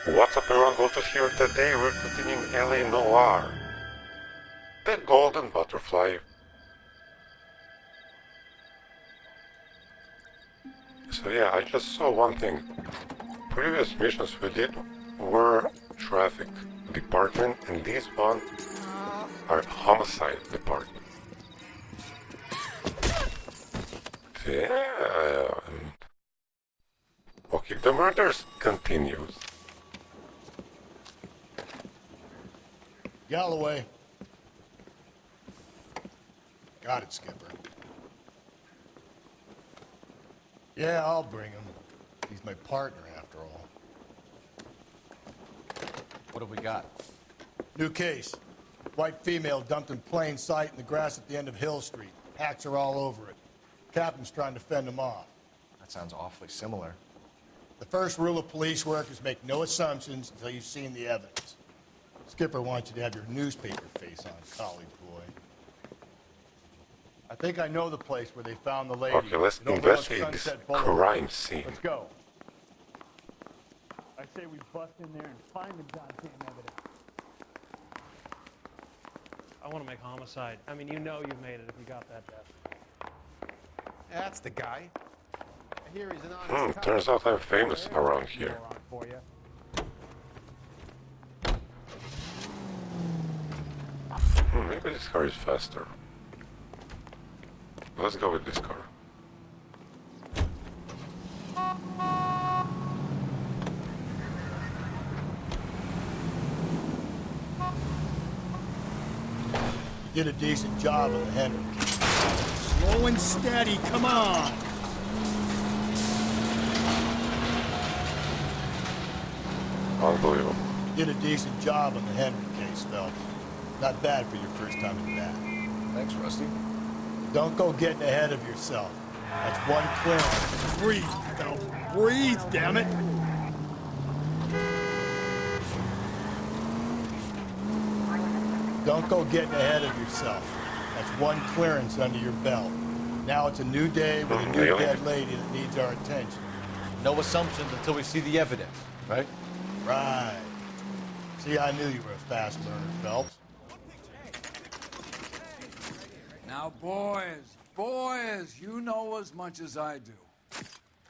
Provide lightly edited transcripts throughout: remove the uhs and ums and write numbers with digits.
What's up everyone, Goto here. Today we're continuing LA Noire. The Golden Butterfly. So yeah, I just saw one thing. Previous missions we did were traffic department, and this one are homicide department. Damn. Okay, the murders continues. Galloway. Got it, Skipper. Yeah, I'll bring him. He's my partner, after all. What have we got? New case. White female dumped in plain sight in the grass at the end of Hill Street. Hats are all over it. Captain's trying to fend him off. That sounds awfully similar. The first rule of police work is make no assumptions until you've seen the evidence. Skipper wants you to have your newspaper face on, college boy. I think I know the place where they found the lady. Okay, let's investigate this crime scene. Let's go. I say we bust in there and find the goddamn evidence. I want to make homicide. I mean, you know you've made it if you got that death. That's the guy. I hear he's an honest cop. Turns out I'm famous around here. For you. Maybe this car is faster. Let's go with this car. You did a decent job on the Henry. Slow and steady, come on! Unbelievable. You did a decent job on the Henry case, Phelps. Not bad for your first time at bat. Thanks, Rusty. Don't go getting ahead of yourself. That's one clearance. Breathe, Phelps. Breathe, damn it! Don't go getting ahead of yourself. That's one clearance under your belt. Now it's a new day with a new dead lady that needs our attention. No assumptions until we see the evidence, right? Right. See, I knew you were a fast learner, Phelps. Now, boys, you know as much as I do.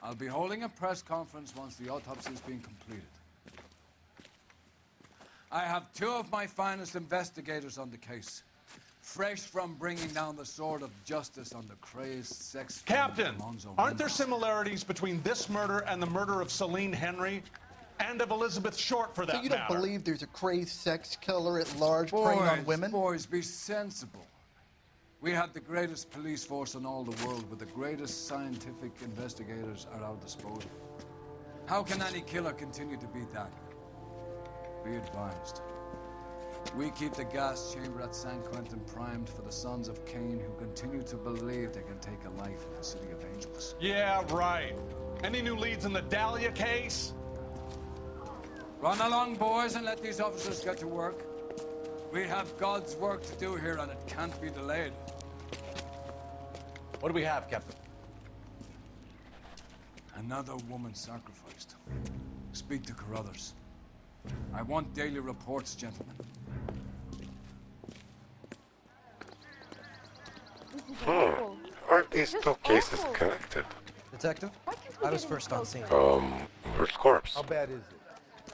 I'll be holding a press conference once the autopsy's been completed. I have two of my finest investigators on the case, fresh from bringing down the sword of justice on the crazed sex... Captain, aren't there similarities between this murder and the murder of Celine Henry and of Elizabeth Short, for that matter? So you don't believe there's a crazed sex killer at large preying on women? Boys, be sensible. We have the greatest police force in all the world with the greatest scientific investigators at our disposal. How can any killer continue to beat that? Be advised. We keep the gas chamber at San Quentin primed for the sons of Cain who continue to believe they can take a life in the City of Angels. Yeah, right. Any new leads in the Dahlia case? Run along, boys, and let these officers get to work. We have God's work to do here, and it can't be delayed. What do we have, Captain? Another woman sacrificed. Speak to Carruthers. I want daily reports, gentlemen. Are these two cases connected? Detective, I was first on scene. Where's corpse? How bad is it?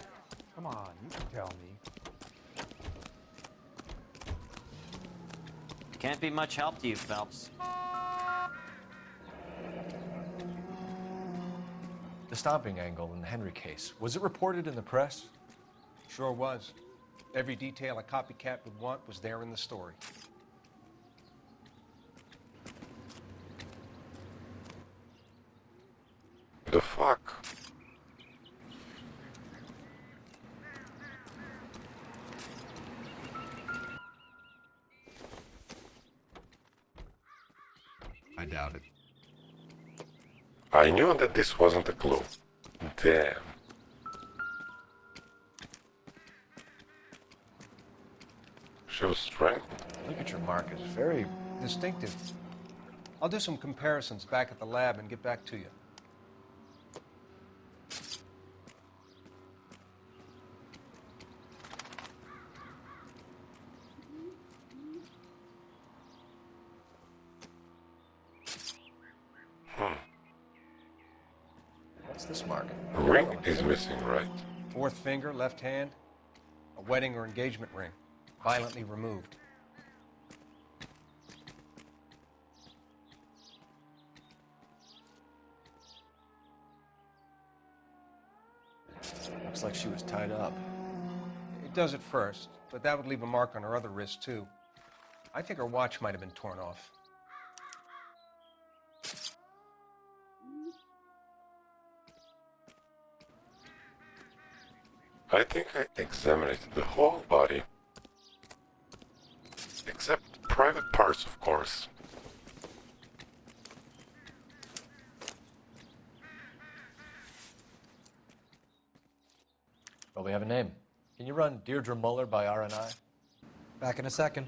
Come on, you can tell me. Can't be much help to you, Phelps. The stomping angle in the Henry case, was it reported in the press? Sure was. Every detail a copycat would want was there in the story. The fuck? I doubt it. I knew that this wasn't a clue. Damn. Show strength? Look at your markers. Very distinctive. I'll do some comparisons back at the lab and get back to you. What's this mark? Ring is missing, right? Fourth finger, left hand. A wedding or engagement ring. Violently removed. Looks like she was tied up. It does at first, but that would leave a mark on her other wrist, too. I think her watch might have been torn off. I think I examined the whole body. Except private parts, of course. Well, we have a name. Can you run Deirdre Muller by RNI? Back in a second.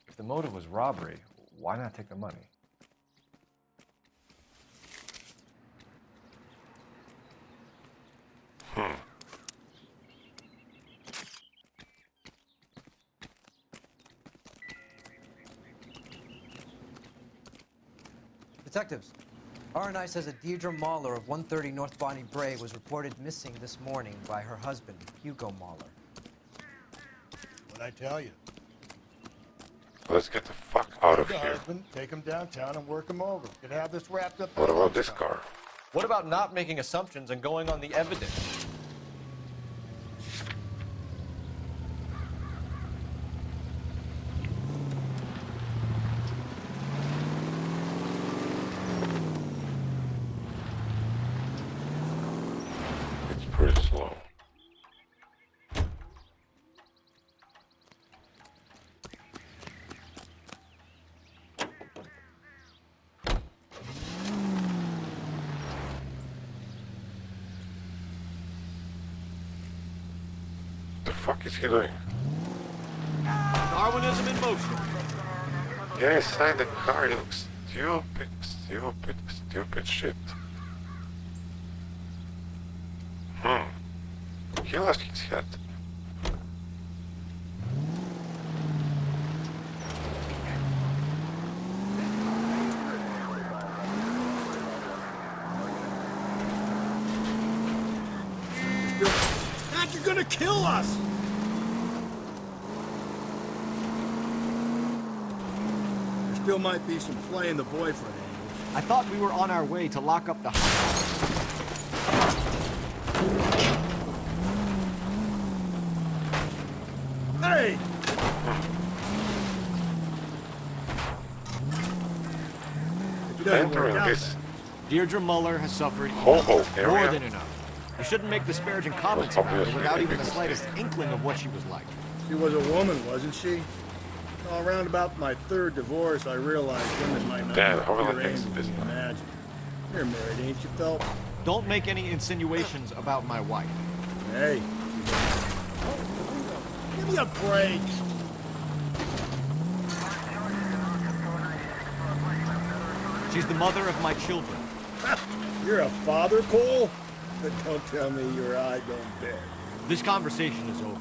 If the motive was robbery, why not take the money? Detectives, RNI says that Deirdre Mahler of 130 North Bonnie Bray was reported missing this morning by her husband, Hugo Mahler. What'd I tell you? Let's get the fuck out of The here. husband, take him downtown and work him over. Could have this wrapped up. What about this car? What about not making assumptions and going on the evidence? It's pretty slow. The fuck is he doing? Darwinism in motion. Get inside the car, you stupid, stupid, stupid shit. He lost his head. Dad, you're gonna kill us! There still might be some playing the boyfriend angle. I thought we were on our way to lock up the Hey! If it doesn't work Entering out, this Deirdre Muller has suffered hobo more area than enough. You shouldn't make disparaging comments about her obviously without a even big the slightest mistake. inkling of what she was like. she was a woman, wasn't she? All around about my third divorce, I realized women might not Dan, be how will pure I fix angels this you now? imagine. You're married, ain't you, Phelps? Don't make any insinuations about my wife. Hey. Give me a break. She's the mother of my children. You're a father, Cole? But don't tell me your eye don't bend. This conversation is over.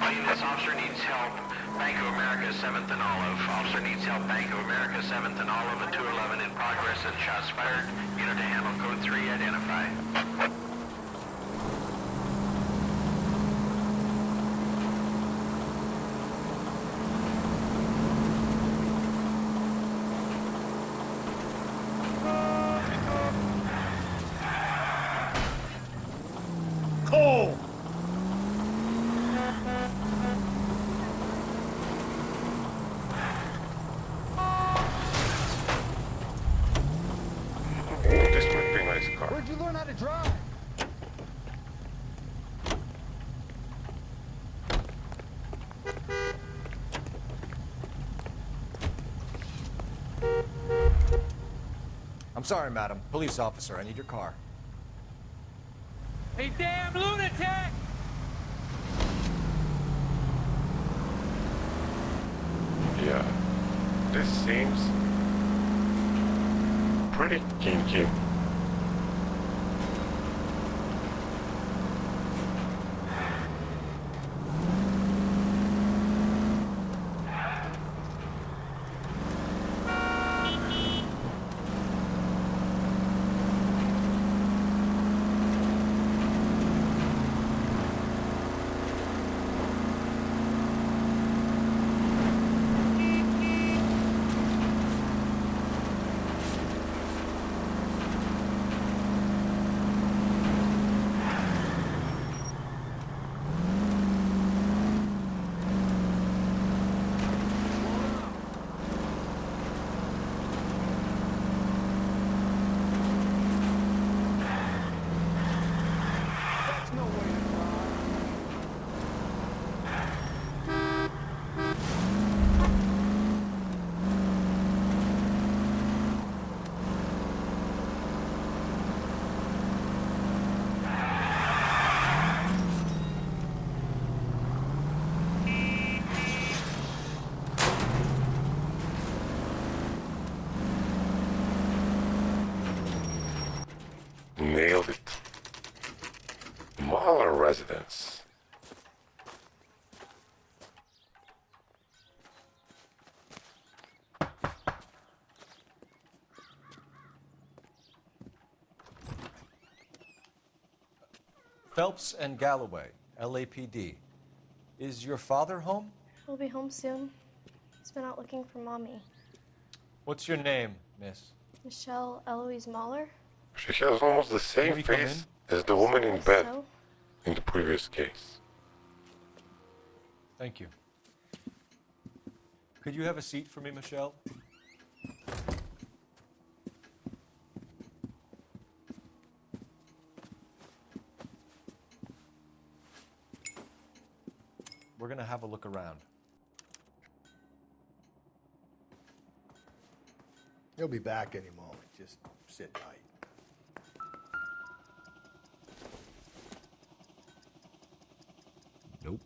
All units, officer needs help. Bank of America, 7th and Olive. Officer needs help. Bank of America, 7th and Olive, at 211 in progress and shots fired. Unit to handle code 3, identify. Cole! This might be a nice car. Where'd you learn how to drive? I'm sorry, madam. Police officer, I need your car. Hey, damn lunatic! Yeah. This seems pretty kinky. residence. Phelps and Galloway, LAPD. Is your father home? He'll be home soon. He's been out looking for Mommy. What's your name, miss? Michelle Eloise Mahler? She has almost the same we come face as the woman in Guess bed so. in the previous case. Thank you. Could you have a seat for me, Michelle? We're gonna have a look around. He'll be back any moment. Just sit tight. Nope.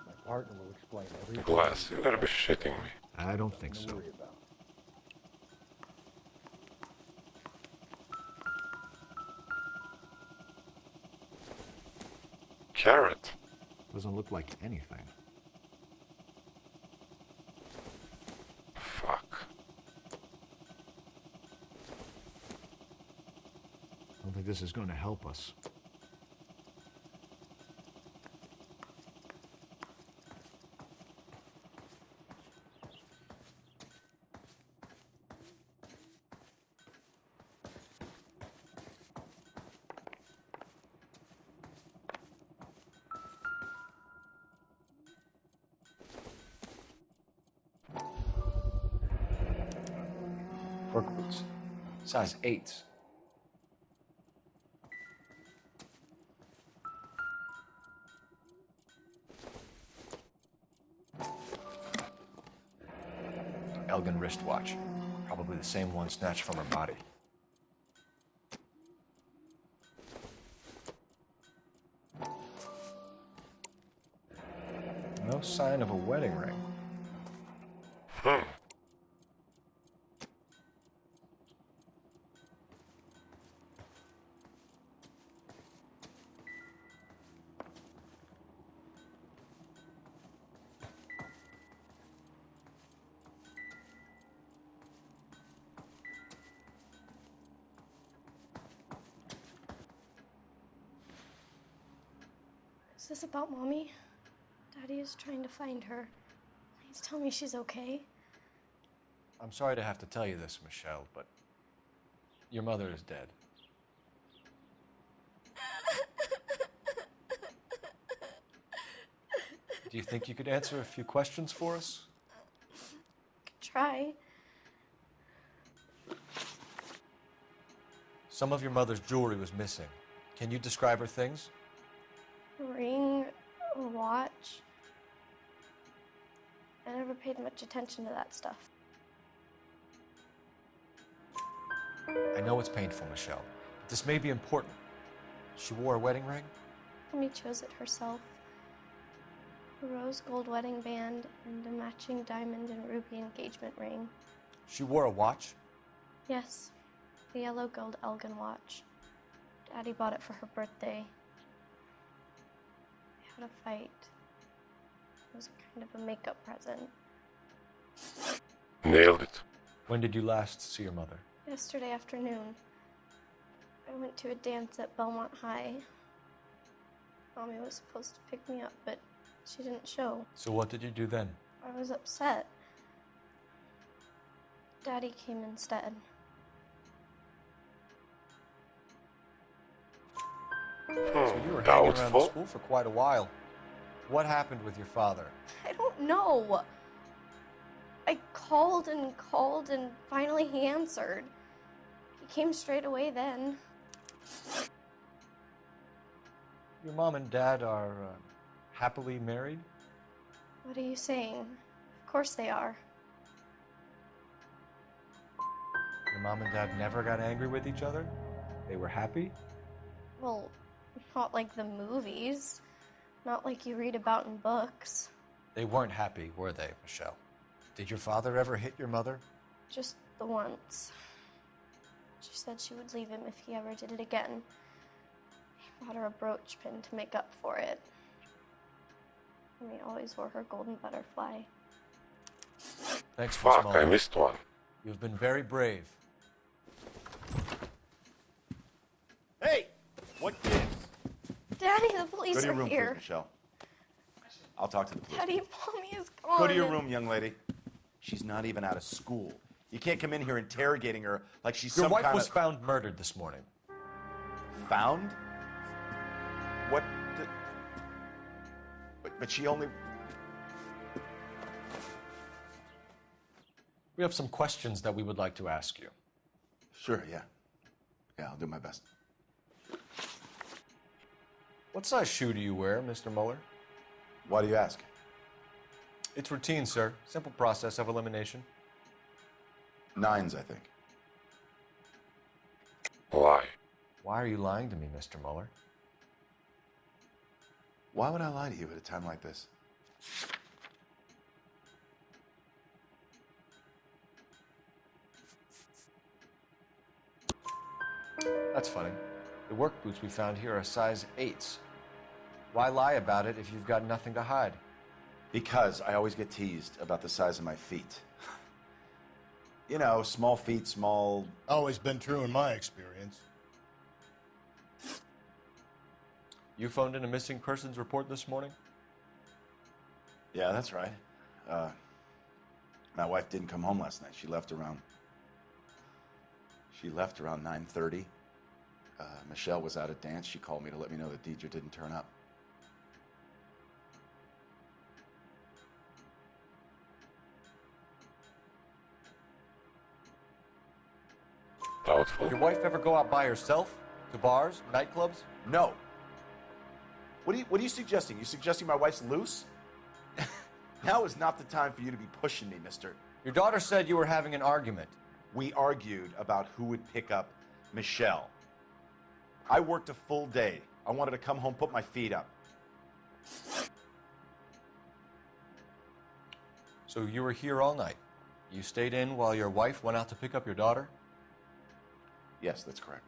My partner will explain everything. Glass, you gotta be shitting me. I don't think so. Carrot. Doesn't look like anything. Fuck. I don't think this is going to help us. Work boots. Size 8s. Elgin wristwatch. Probably the same one snatched from her body. No sign of a wedding ring. Is this about Mommy? Daddy is trying to find her. Please tell me she's okay. I'm sorry to have to tell you this, Michelle, but your mother is dead. Do you think you could answer a few questions for us? Could try. Some of your mother's jewelry was missing. Can you describe her things? A ring, a watch. I never paid much attention to that stuff. I know it's painful, Michelle, but this may be important. She wore a wedding ring? Mommy chose it herself. A rose gold wedding band and a matching diamond and ruby engagement ring. She wore a watch? Yes, the yellow gold Elgin watch. Daddy bought it for her birthday. They had a fight. It was kind of a makeup present. Nailed it. When did you last see your mother? Yesterday afternoon. I went to a dance at Belmont High. Mommy was supposed to pick me up, but she didn't show. So what did you do then? I was upset. Daddy came instead. So you were hanging around the Doubtful. school for quite a while. What happened with your father? I don't know. I called and finally he answered. He came straight away then. Your mom and dad are happily married? What are you saying? Of course they are. Your mom and dad never got angry with each other? They were happy? Well, not like the movies. Not like you read about in books. They weren't happy, were they, Michelle? Did your father ever hit your mother? Just the once. She said she would leave him if he ever did it again. He bought her a brooch pin to make up for it. And he always wore her golden butterfly. Thanks, Miss Fuck, Muller. I missed one. You've been very brave. Hey! What gives? Daddy, the police Go to your are room, here. please, Michelle. I'll talk to the police. Daddy, Mommy is gone. Go to your room, young lady. She's not even out of school. You can't come in here interrogating her like she's Your some wife kind was of... found murdered this morning. Found? What? But she only... We have some questions that we would like to ask you. Sure, yeah. Yeah, I'll do my best. What size shoe do you wear, Mr. Muller? Why do you ask? It's routine, sir. Simple process of elimination. 9s, I think. Lie. Why are you lying to me, Mr. Muller? Why would I lie to you at a time like this? That's funny. The work boots we found here are size 8s. Why lie about it if you've got nothing to hide? Because I always get teased about the size of my feet. You know, small feet, small... Always been true in my experience. You phoned in a missing persons report this morning? Yeah, that's right. My wife didn't come home last night. She left around 9:30. Michelle was out at dance. She called me to let me know that Deidre didn't turn up. Doubtful. Did your wife ever go out by herself? To bars, nightclubs? No. What are you suggesting? You suggesting my wife's loose? Now is not the time for you to be pushing me, mister. Your daughter said you were having an argument. We argued about who would pick up Michelle. I worked a full day. I wanted to come home, put my feet up. So you were here all night. You stayed in while your wife went out to pick up your daughter? Yes, that's correct.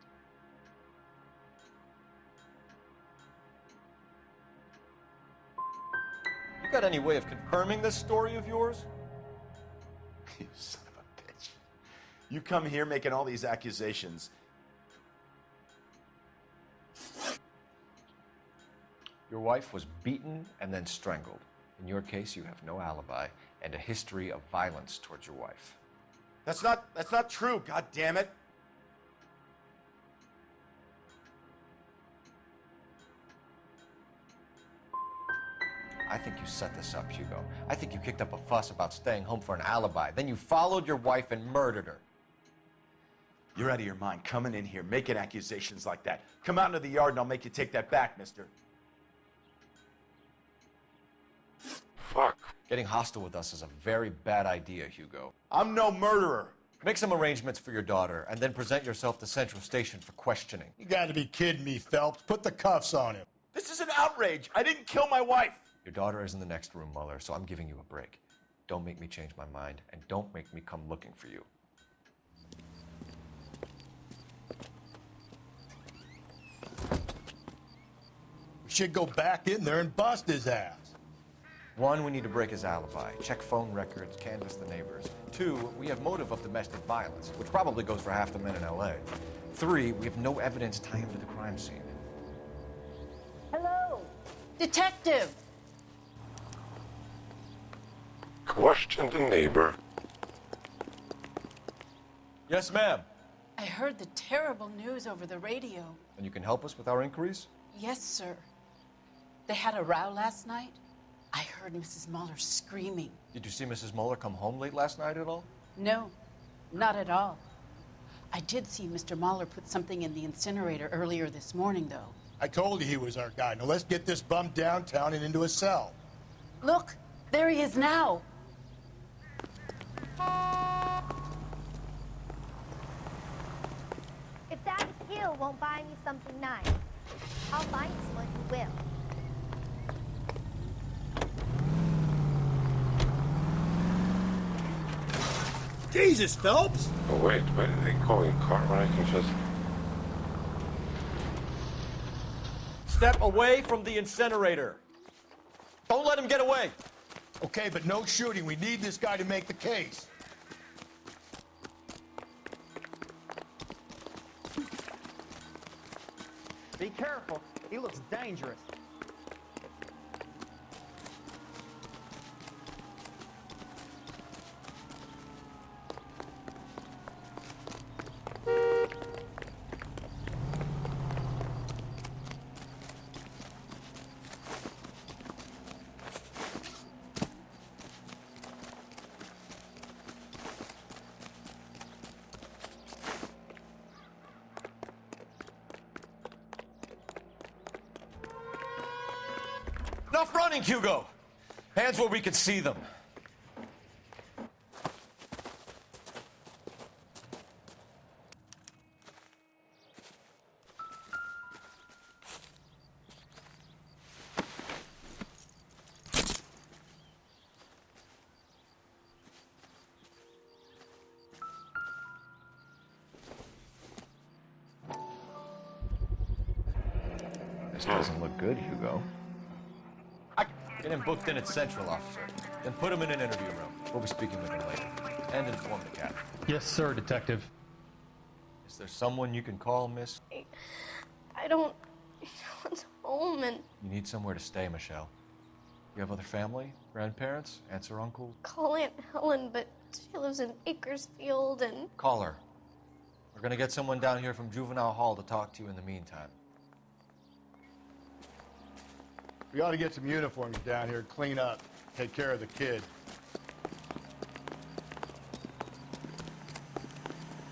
You got any way of confirming this story of yours? You son of a bitch. You come here making all these accusations. Your wife was beaten and then strangled. In your case, you have no alibi and a history of violence towards your wife. That's not true, god damn it. I think you set this up, Hugo. I think you kicked up a fuss about staying home for an alibi. Then you followed your wife and murdered her. You're out of your mind coming in here making accusations like that. Come out into the yard and I'll make you take that back, mister. Fuck. Getting hostile with us is a very bad idea, Hugo. I'm no murderer. Make some arrangements for your daughter and then present yourself to Central Station for questioning. You gotta be kidding me, Phelps. Put the cuffs on him. This is an outrage. I didn't kill my wife. Your daughter is in the next room, Muller, so I'm giving you a break. Don't make me change my mind, and don't make me come looking for you. We should go back in there and bust his ass. 1, we need to break his alibi. Check phone records, canvass the neighbors. 2, we have motive of domestic violence, which probably goes for half the men in L.A. 3, we have no evidence tying him to the crime scene. Hello, detective. Question the neighbor. Yes, ma'am. I heard the terrible news over the radio. And you can help us with our inquiries? Yes, sir. They had a row last night. I heard Mrs. Muller screaming. Did you see Mrs. Muller come home late last night at all? No, not at all. I did see Mr. Muller put something in the incinerator earlier this morning, though. I told you he was our guy. Now let's get this bum downtown and into a cell. Look, there he is now. If that hill won't buy me something nice, I'll find someone who will. Jesus, Phelps! Oh wait, where did they go in car when I can just... Step away from the incinerator. Don't let him get away. Okay, but no shooting. We need this guy to make the case. Be careful. He looks dangerous. Enough running, Hugo. Hands where we can see them. This doesn't look good, Hugo. Get him booked in at Central, officer. Then put him in an interview room. We'll be speaking with him later. And inform the captain. Yes, sir, Detective. Is there someone you can call, miss? I don't... No one's home and... You need somewhere to stay, Michelle. You have other family? Grandparents? Aunts or uncle? Call Aunt Helen, but she lives in Bakersfield and... Call her. We're gonna get someone down here from Juvenile Hall to talk to you in the meantime. We ought to get some uniforms down here, clean up, take care of the kid.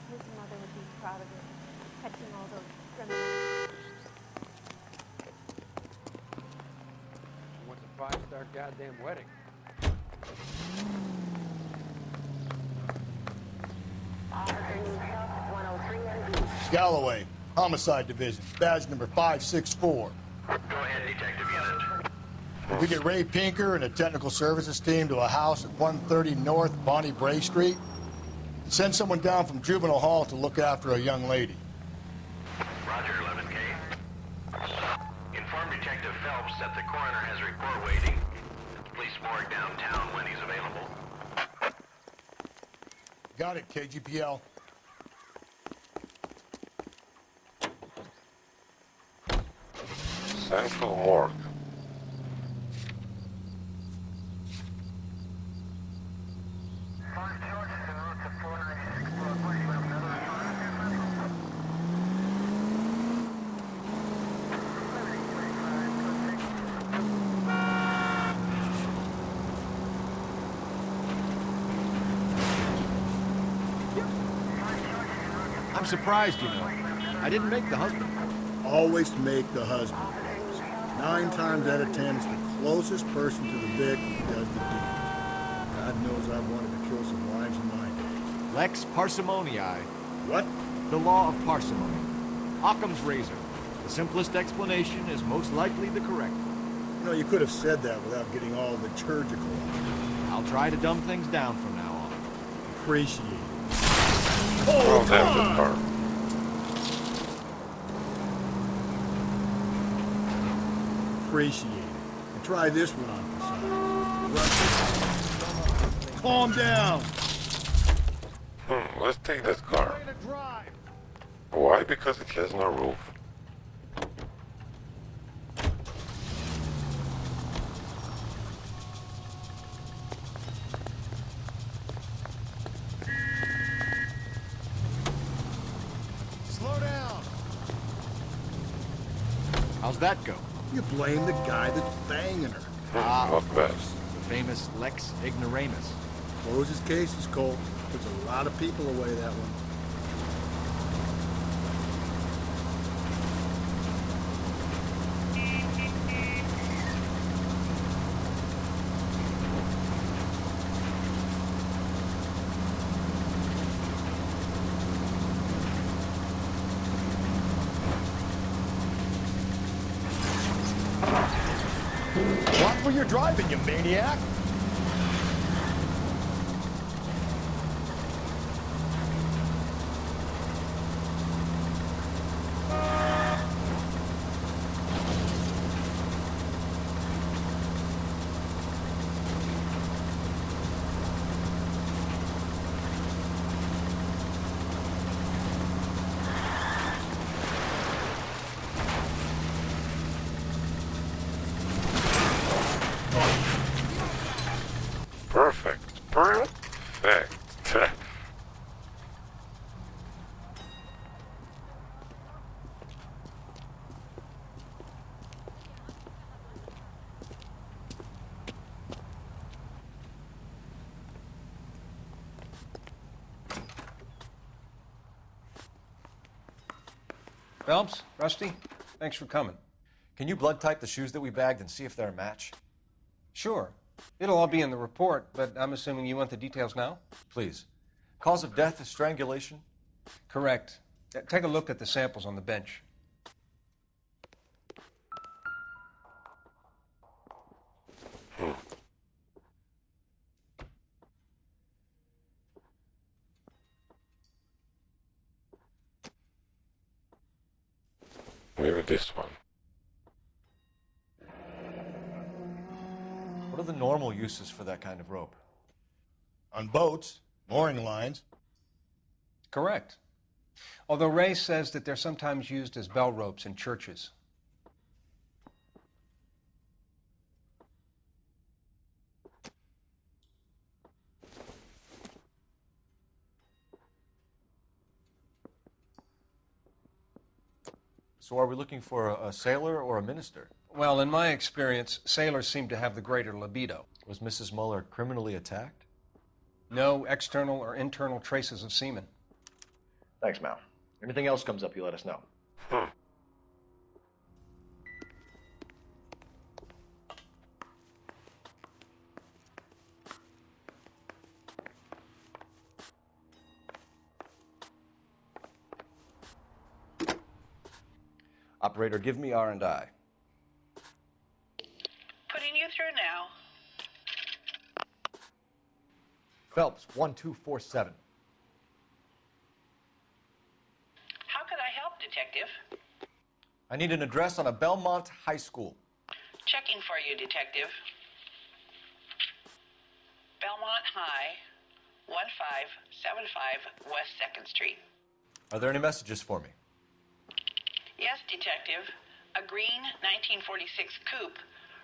His mother would be proud of him, catching all those criminals. What's a five-star goddamn wedding? Galloway, Homicide Division, badge number 564. Go ahead, Detective Unit. We get Ray Pinker and a technical services team to a house at 130 North Bonnie Bray Street. Send someone down from Juvenile Hall to look after a young lady. Roger, 11K. Inform Detective Phelps that the coroner has a report waiting at the police morgue downtown when he's available. Got it, KGPL. Central Morgue. I'm surprised, you know. I didn't make the husband. Always make the husband. 9 times out of 10, it's the closest person to the victim who does the deed. God knows I've wanted to kill some wives in my day. Lex parsimoniae. What? The law of parsimony. Occam's razor. The simplest explanation is most likely the correct one. You know, you could have said that without getting all liturgical. I'll try to dumb things down from now on. Appreciate it. Oh, damn the car. Appreciate it. And try this one on for size. Calm down. Let's take this car. Why? Because it has no roof. Slow down. How's that go? You blame the guy that's banging her. Not bad. The famous Lex ignoramus. Closes cases, Cole. Puts a lot of people away, that one. Watch where you're driving, you maniac! Phelps, Rusty, thanks for coming. Can you blood type the shoes that we bagged and see if they're a match? Sure. It'll all be in the report, but I'm assuming you want the details now? Please. Cause of death is strangulation? Correct. Take a look at the samples on the bench. Maybe this one. What are the normal uses for that kind of rope? On boats, mooring lines. Correct. Although Ray says that they're sometimes used as bell ropes in churches. So are we looking for a sailor or a minister? Well, in my experience, sailors seem to have the greater libido. Was Mrs. Muller criminally attacked? No external or internal traces of semen. Thanks, Mal. Anything else comes up, you let us know. Operator, give me R&I. Putting you through now. Phelps, 1247. How could I help, Detective? I need an address on a Belmont High School. Checking for you, Detective. Belmont High, 1575 West 2nd Street. Are there any messages for me? Yes, Detective. A green 1946 coupe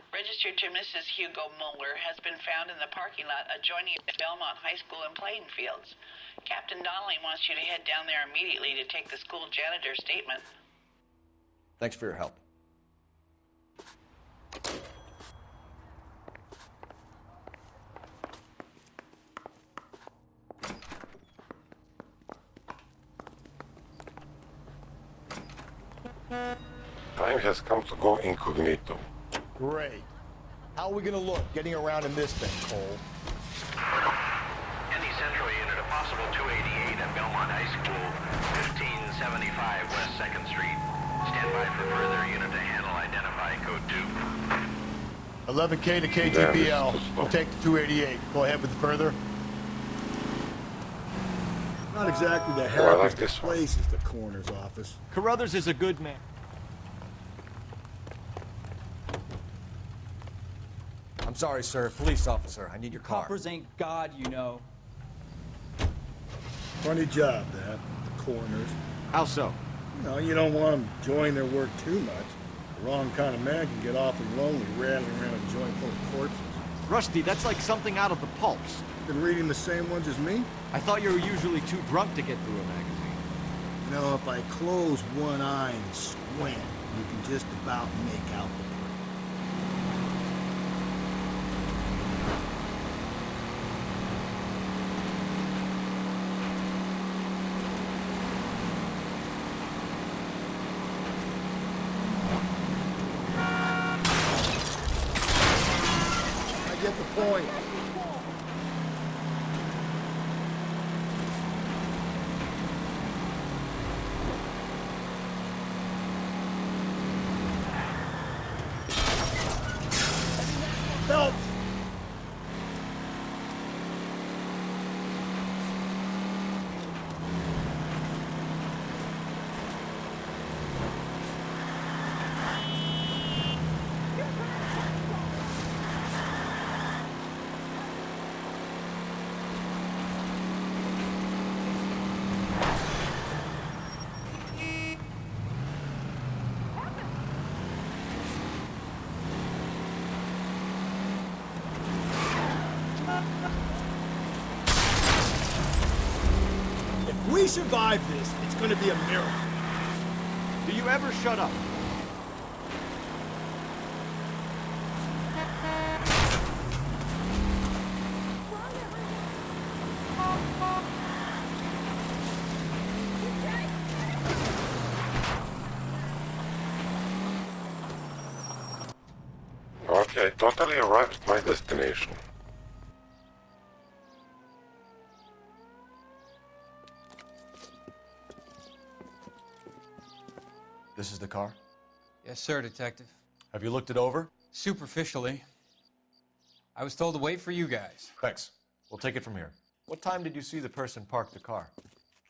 registered to Mrs. Hugo Muller has been found in the parking lot adjoining Belmont High School in playing fields. Captain Donnelly wants you to head down there immediately to take the school janitor's statement. Thanks for your help. Time has come to go incognito. Great. How are we gonna look getting around in this thing, Cole? Any Central unit, a possible 288 at Belmont High School, 1575 West 2nd Street. Stand by for further unit to handle. Identify code 2. 11K to KGPL. We'll take the 288. Go ahead with the further. Not exactly the happiest of places, the coroner's office. Carruthers is a good man. I'm sorry, sir. Police officer, I need your car. Coppers ain't God, you know. Funny job, that. The coroner's. How so? You know, you don't want them enjoying their work too much. The wrong kind of man can get awfully lonely rattling around a joint full of corpses. Rusty, that's like something out of the pulps. Been reading the same ones as me? I thought you were usually too drunk to get through a magazine. You know, if I close one eye and squint, you can just about make out the print. I get the point. Phelps! If we survive this, it's gonna be a miracle. Do you ever shut up? Okay, I totally arrived at my destination. This is the car? Yes, sir, Detective. Have you looked it over? Superficially. I was told to wait for you guys. Thanks. We'll take it from here. What time did you see the person park the car?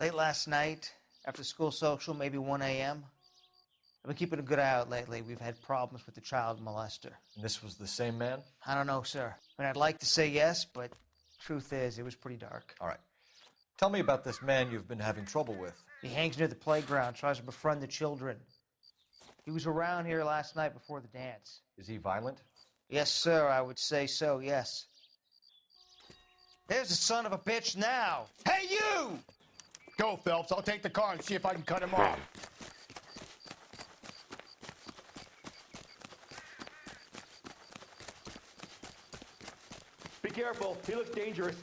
Late last night, after school social, maybe 1 a.m. I've been keeping a good eye out lately. We've had problems with the child molester. And this was the same man? I don't know, sir. I mean, I'd like to say yes, but truth is, it was pretty dark. All right. Tell me about this man you've been having trouble with. He hangs near the playground, tries to befriend the children. He was around here last night before the dance. Is he violent? Yes, sir, I would say so, yes. There's the son of a bitch now. Hey, you! Go, Phelps. I'll take the car and see if I can cut him off. Be careful. He looks dangerous.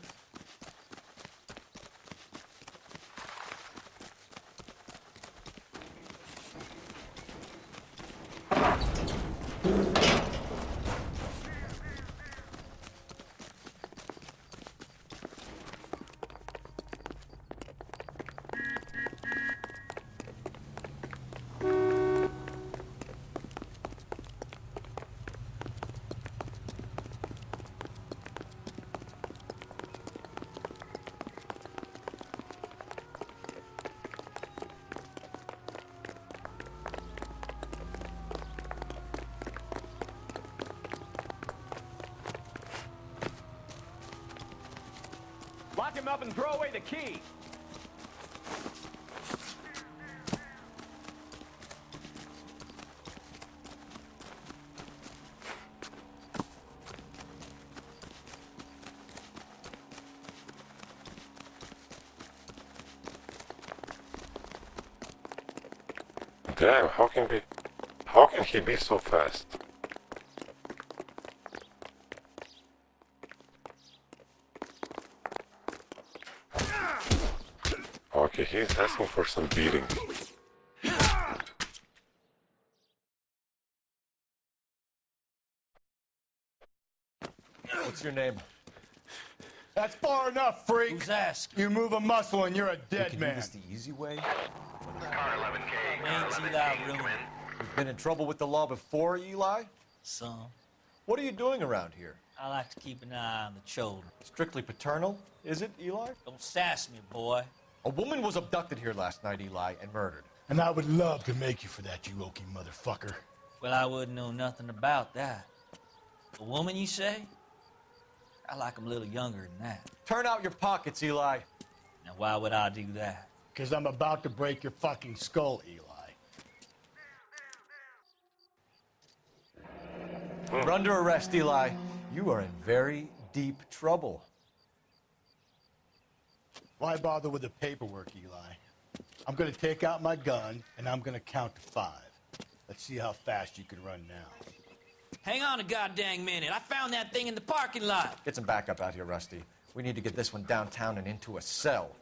Lock him up and throw away the key. Damn, how can he be so fast? Okay, he's asking for some beating. What's your name? That's far enough, freak. Who's asking? You move a muscle and you're a We dead can do man. this the easy way. Car 11K. Ain't Eli really? You've been in trouble with the law before, Eli? Some. What are you doing around here? I like to keep an eye on the children. Strictly paternal, is it, Eli? Don't sass me, boy. A woman was abducted here last night, Eli, and murdered. And I would love to make you for that, you oaky motherfucker. Well, I wouldn't know nothing about that. A woman, you say? I like 'em a little younger than that. Turn out your pockets, Eli. Now, why would I do that? Because I'm about to break your fucking skull, Eli. You're under arrest, Eli. You are in very deep trouble. Why bother with the paperwork, Eli? I'm gonna take out my gun, and I'm gonna count to 5. Let's see how fast you can run now. Hang on a goddamn minute. I found that thing in the parking lot. Get some backup out here, Rusty. We need to get this one downtown and into a cell.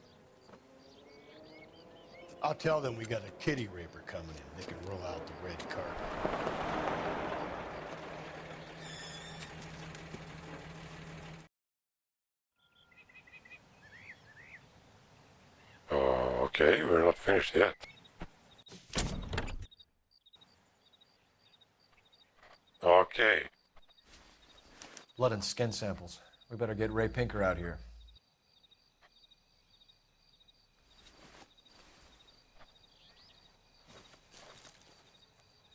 I'll tell them we got a kitty raper coming in. They can roll out the red carpet. Okay, we're not finished yet. Okay. Blood and skin samples. We better get Ray Pinker out here.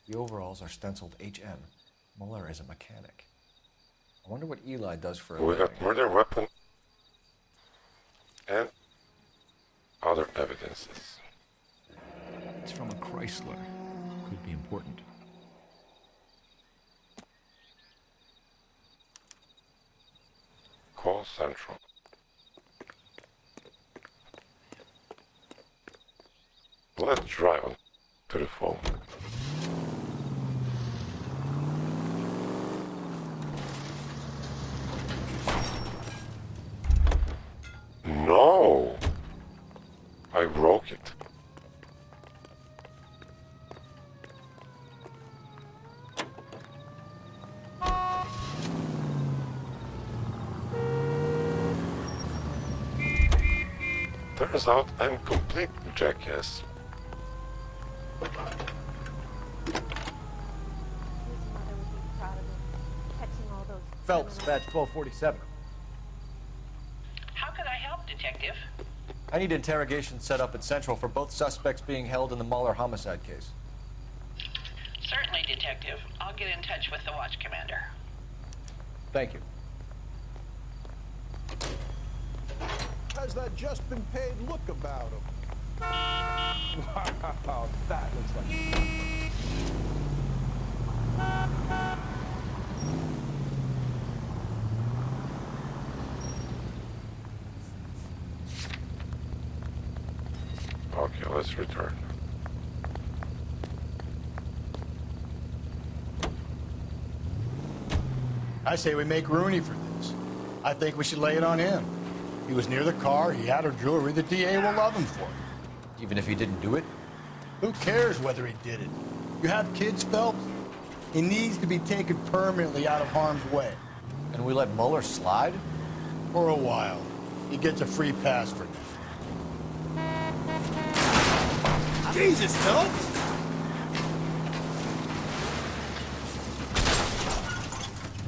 The overalls are stenciled HM. Muller is a mechanic. I wonder what Eli does for a We got living. murder weapon and other evidences. It's from a Chrysler. Could be important. Call Central. Let's drive on to the phone. No! I broke it. Turns out I'm complete jackass. His mother would be proud of him, catching all those Phelps, criminals. badge 1247. How can I help, Detective? I need interrogation set up at Central for both suspects being held in the Mahler homicide case. Certainly, Detective. I'll get in touch with the watch commander. Thank you. Has that just been paid look about him? Wow, that looks like... Okay, let's return. I say we make Rooney for this. I think we should lay it on him. He was near the car, he had her jewelry, the DA will love him for it. Even if he didn't do it? Who cares whether he did it? You have kids, Phelps? He needs to be taken permanently out of harm's way. And we let Mueller slide? For a while. He gets a free pass for this. Jesus, Phelps!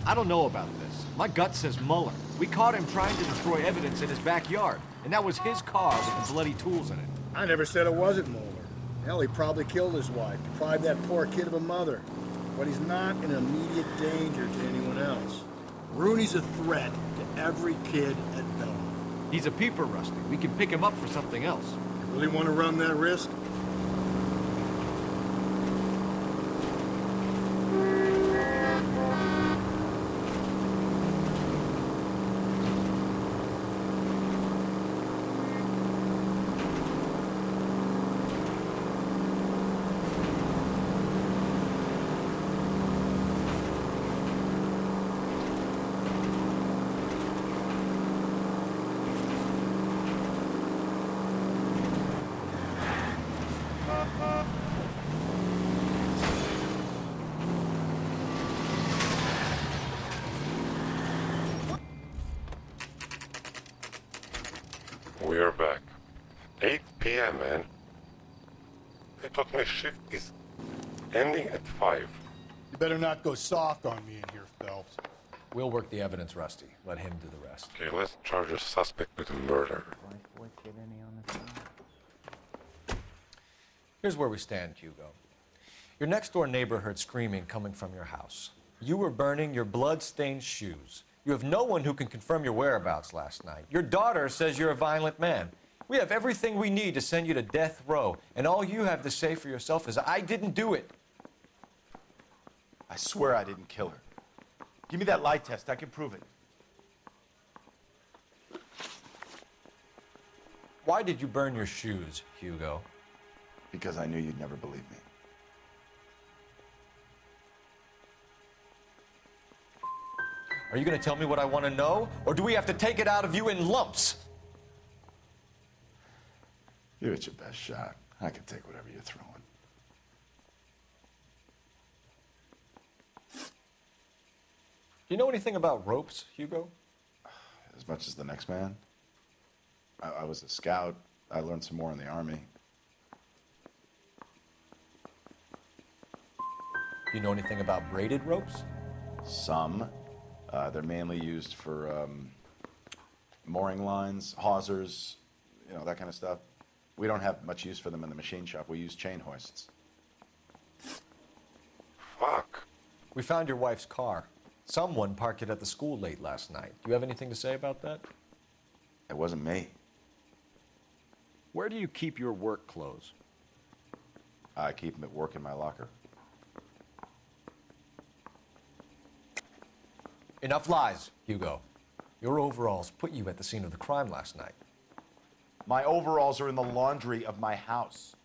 I don't know about this. My gut says Mueller. We caught him trying to destroy evidence in his backyard, and that was his car with the bloody tools in it. I never said it wasn't Mueller. Hell, he probably killed his wife, deprived that poor kid of a mother. But he's not in immediate danger to anyone else. Rooney's a threat to every kid at Belmont. He's a peeper, Rusty. We can pick him up for something else. You really want to run that risk? We are back. 8 p.m., man. I thought my shift is ending at 5. You better not go soft on me in here, Phelps. We'll work the evidence, Rusty. Let him do the rest. Okay, let's charge a suspect with murder. Here's where we stand, Hugo. Your next-door neighbor heard screaming coming from your house. You were burning your blood-stained shoes. You have no one who can confirm your whereabouts last night. Your daughter says you're a violent man. We have everything we need to send you to death row, and all you have to say for yourself is, I didn't do it. I swear I didn't kill her. Give me that lie test. I can prove it. Why did you burn your shoes, Hugo? Because I knew you'd never believe me. Are you going to tell me what I want to know, or do we have to take it out of you in lumps? You're at your best shot. I can take whatever you're throwing. Do you know anything about ropes, Hugo? As much as the next man. I was a scout. I learned some more in the Army. Do you know anything about braided ropes? Some. They're mainly used for mooring lines, hawsers, you know, that kind of stuff. We don't have much use for them in the machine shop. We use chain hoists. Fuck. We found your wife's car. Someone parked it at the school late last night. Do you have anything to say about that? It wasn't me. Where do you keep your work clothes? I keep them at work in my locker. Enough lies, Hugo. Your overalls put you at the scene of the crime last night. My overalls are in the laundry of my house.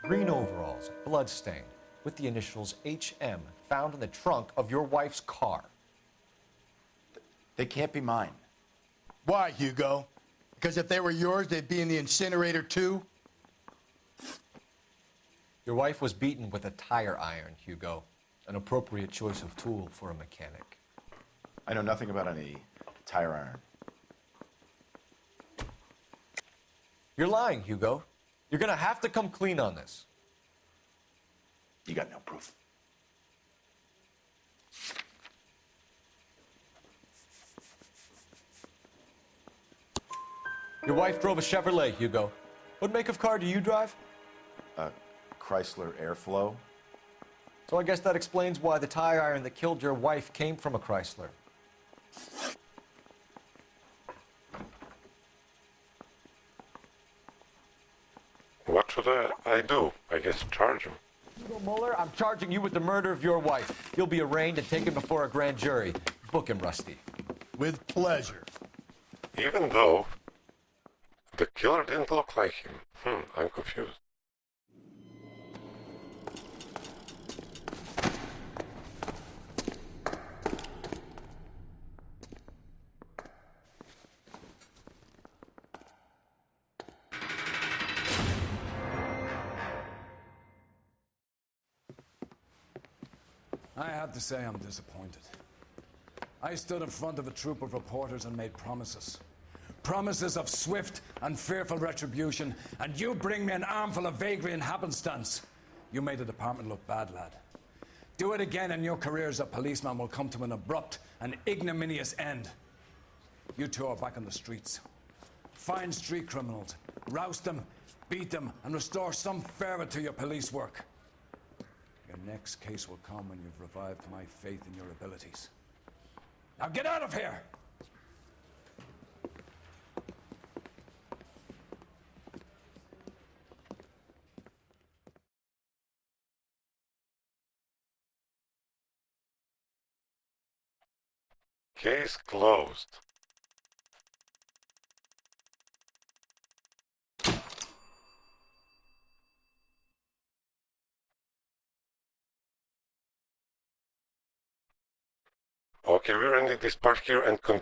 Green overalls, bloodstained, with the initials HM, found in the trunk of your wife's car. They can't be mine. Why, Hugo? Because if they were yours, they'd be in the incinerator too? Your wife was beaten with a tire iron, Hugo. an appropriate choice of tool for a mechanic. I know nothing about any tire iron. You're lying, Hugo. You're gonna have to come clean on this. You got no proof. Your wife drove a Chevrolet, Hugo. What make of car do you drive? A Chrysler Airflow. So I guess that explains why the tire iron that killed your wife came from a Chrysler. What should I do? I guess charge him. Hugo Mueller, I'm charging you with the murder of your wife. You'll be arraigned and taken before a grand jury. Book him, Rusty. With pleasure. Even though the killer didn't look like him. I'm confused. I have to say I'm disappointed. I stood in front of a troop of reporters and made promises. Promises of swift and fearful retribution, and you bring me an armful of vagary and happenstance. You made the department look bad, lad. Do it again and your career as a policeman will come to an abrupt and ignominious end. You two are back on the streets. Find street criminals, roust them, beat them, and restore some fervor to your police work. Your next case will come when you've revived my faith in your abilities. Now get out of here! Case closed. Okay, we're ending this part here and